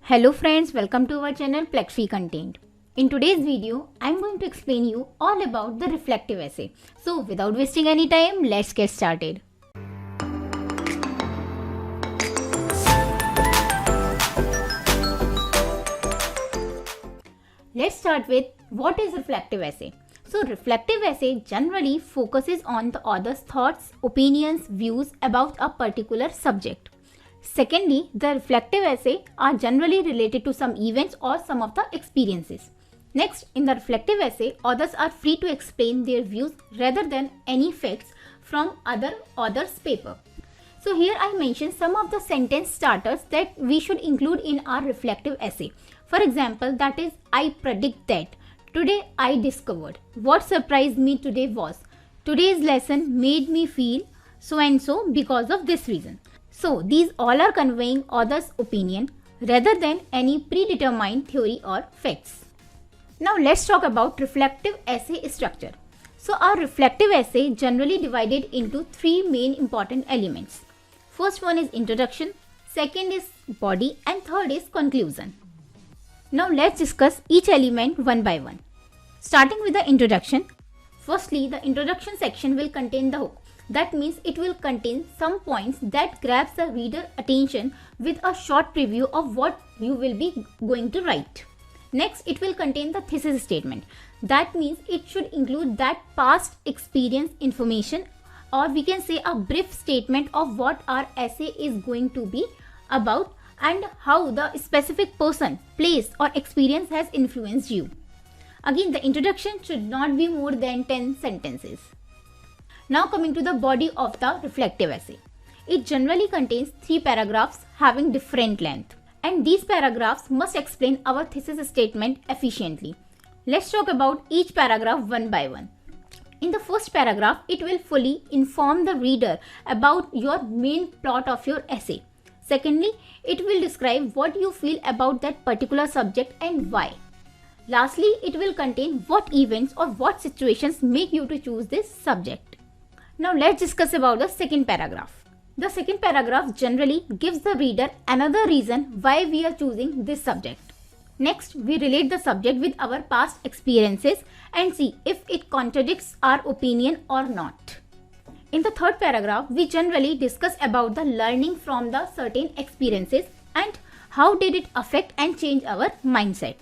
Hello friends, welcome to our channel Plagfree Content. In today's video, I am going to explain you all about the reflective essay. So without wasting any time, let's get started. Let's start with what is reflective essay. So reflective essay generally focuses on the author's thoughts, opinions, views about a particular subject. Secondly, the reflective essay are generally related to some events or some of the experiences. Next, in the reflective essay, authors are free to explain their views rather than any facts from other authors' paper. So here I mentioned some of the sentence starters that we should include in our reflective essay. For example, that is, I predict that. Today I discovered. What surprised me today was. Today's lesson made me feel so and so because of this reason. So these all are conveying author's opinion rather than any predetermined theory or facts. Now let's talk about reflective essay structure. So our reflective essay generally divided into three main important elements. First one is introduction, second is body, and third is conclusion. Now let's discuss each element one by one. Starting with the introduction. Firstly, the introduction section will contain the hook. That means it will contain some points that grabs the reader attention with a short preview of what you will be going to write. Next, it will contain the thesis statement. That means it should include that past experience information, or we can say a brief statement of what our essay is going to be about and how the specific person, place or experience has influenced you. Again, the introduction should not be more than 10 sentences. Now coming to the body of the reflective essay. It generally contains 3 paragraphs having different length, and these paragraphs must explain our thesis statement efficiently. Let's talk about each paragraph one by one. In the first paragraph, it will fully inform the reader about your main plot of your essay. Secondly, it will describe what you feel about that particular subject and why. Lastly, it will contain what events or what situations make you to choose this subject. Now let's discuss about the second paragraph. The second paragraph generally gives the reader another reason why we are choosing this subject. Next, we relate the subject with our past experiences and see if it contradicts our opinion or not. In the third paragraph, we generally discuss about the learning from the certain experiences and how did it affect and change our mindset.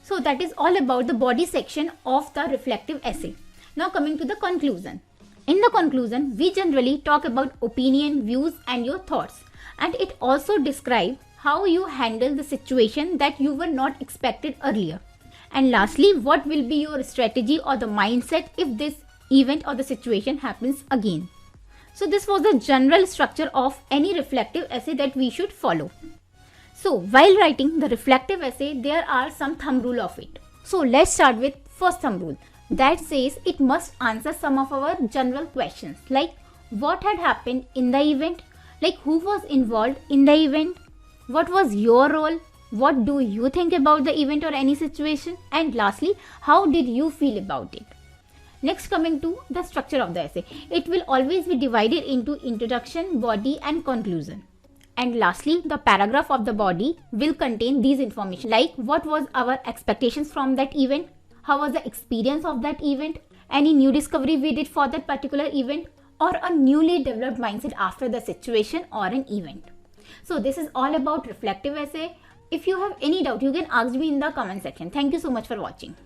So that is all about the body section of the reflective essay. Now coming to the conclusion. In the conclusion, we generally talk about opinion, views and your thoughts, and it also describes how you handle the situation that you were not expected earlier. And lastly, what will be your strategy or the mindset if this event or the situation happens again. So this was the general structure of any reflective essay that we should follow. So while writing the reflective essay, there are some thumb rule of it. So let's start with first thumb rule. That says it must answer some of our general questions like what had happened in the event, like who was involved in the event, what was your role, what do you think about the event or any situation, and lastly, how did you feel about it. Next, coming to the structure of the essay, it will always be divided into introduction, body and conclusion. And lastly, the paragraph of the body will contain these information like what was our expectations from that event, how was the experience of that event, any new discovery we did for that particular event, or a newly developed mindset after the situation or an event. So this is all about reflective essay. If you have any doubt, you can ask me in the comment section. Thank you so much for watching.